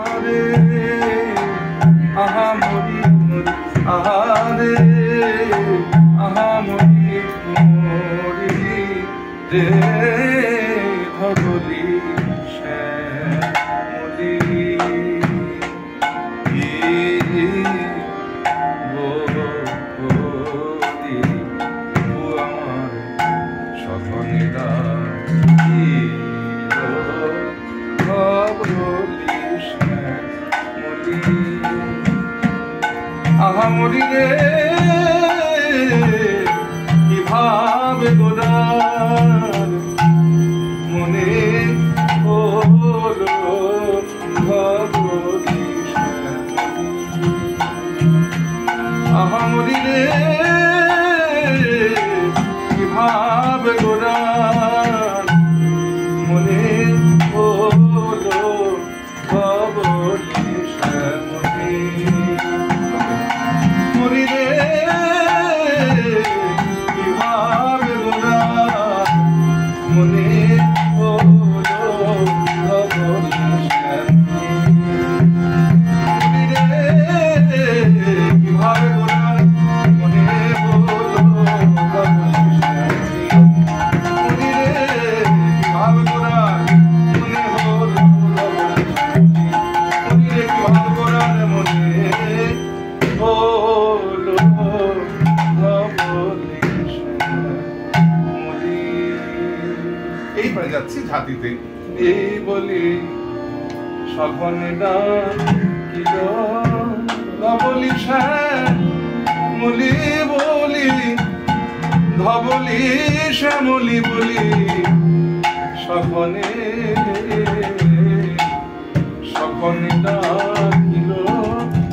আরে আহা মরি মরি আহারে আহা মরি মরি রে ধবলি শ্যামলি আমার সখনীরা আহামরি রে কি ভাবে গোরার মনে হলো ভবলি আহামরি রে কি ভাবে গোরার মনে হলো ভবলি মরি রে কিভাবে গোরা মনে হলো মরি রে কিভাবে গোরা মনে হলো মরি রে কিভাবে গোরা মনে হলো মরি রে কিভাবে গোরা মনে এইবারে যাচ্ছি ঝাঁতিতে এই বলি সখনে কি ধবলি শ্যামলি বলি ধবলি শ্যামলি বলি সখনে সখনে ডাকিল।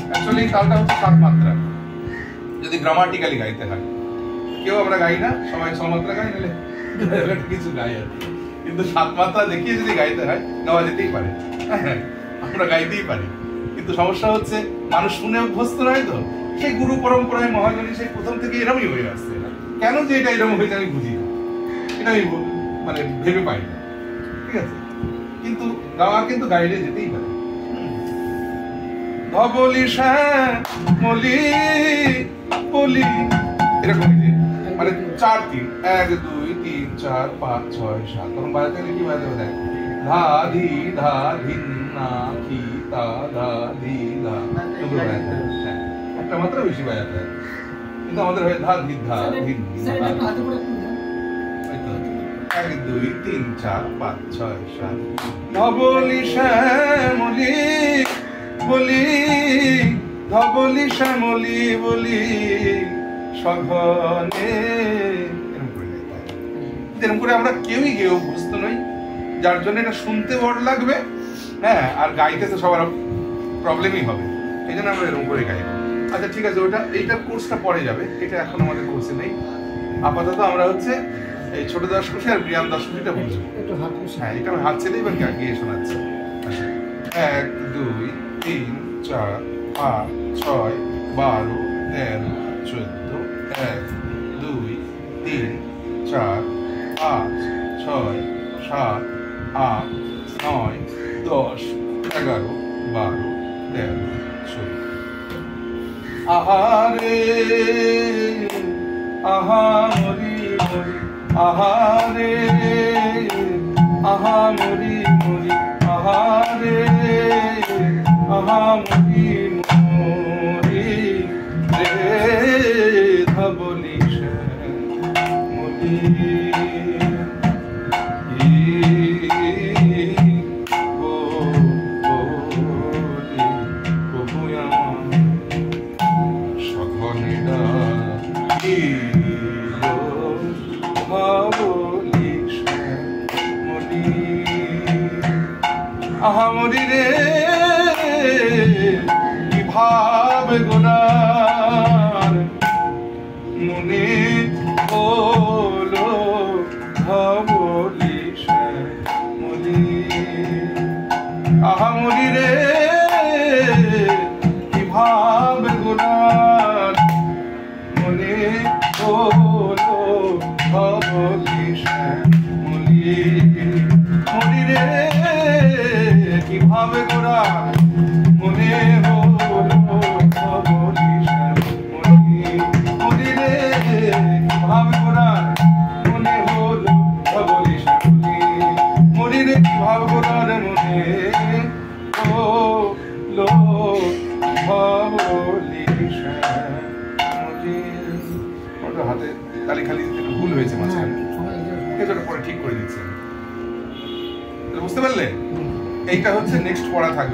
অ্যাকচুয়ালি তালটা হচ্ছে 7 মাত্রা যদি গ্রামাটিক্যালি গাইতে হয়। কেউ আমরা গাই না, সবাই 6 মাত্রা গাই, নাহলে কিছু গাই আর কি। কিন্তু 7 মাত্রা দেখিয়ে যদি গাইতে হয় গাওয়া যেতেই পারে, আমরা গাইতেই পারি। কিন্তু সমস্যা হচ্ছে মানুষ শুনে অভ্যস্ত নয় তো, সেই গুরু পরম্পরায় মহাজনী সেই প্রথম থেকে এরমই হয়ে আসছে। কেন যে এটা এরকম হয়েছে আমি বুঝি না, এটা আমি মানে ভেবে পাই না, ঠিক আছে। কিন্তু গাওয়া কিন্তু গাইলে যেতেই পারে। ধবলি শ্যামলি বলি এরকমই যে মানে 4-3 1 2 3 4 5 6 7 তখন বাজাতে গেলে কি বাজাতে দেয় ধা ধি ধা ধিন না কি তা ধা ধি ধা এগুলো বাজাতে হয়। একটা মাত্র বেশি বাজাতে হয়, কিন্তু আমাদের হয় ধা ধি ধা ধিন 1 2 3 4 5 6 7 ধবলি শ্যামলি বলি ধবলি শ্যামলি বলি সঘনে এরকম করে আমরা কেউই গেয়ে অভ্যস্ত নই, যার জন্য এটা শুনতে বড় লাগবে, হ্যাঁ, আর গাইতে তো সবার প্রবলেমই হবে, এই জন্য আমরা এরকম করে গাই। আচ্ছা ঠিক আছে, ওটা এইটার কোর্সটা পরে যাবে, এটা এখন আমাদের কোর্সে নেই। আপাতত আমরা হচ্ছে এই ছোট দশকোষী আর বিরাম দশকোষীটা বুঝবো। হ্যাঁ, এটা আমি হাত ছেলেই এবার গিয়ে শোনাচ্ছি। 1 2 3 4 5 6 12 13 14 1 2 3 4 5 6 7 8 9 10 11 12 13 14 আহারে আহা মরি মরি আহারে আহা মরি মরি আহারে আহা মরি মরি রে ধবলি শ্যামলি প্রভু আমার সখনে ডাকিল ধবলি শ্যামলি আহামরি রে কি ভাবে গোনার মনে হলো ধবলি শ্যামলি আহামরি রে কি ভাবে গোনার মনে হলো ধবলি শ্যামলি মরি রে কিভাবে গোরা ভাব গোরার মনে হলো ধবলি সাগরে, মরির ভাব গোরার মনে হলো ধবলি সাগরে। ওটা হাতে তালি খালি একটু ভুল হয়েছে মাঝখানে, এটা পরে ঠিক করে দিচ্ছি। বুঝতে পারলে? এইটা হচ্ছে নেক্সট পড়া থাকবে।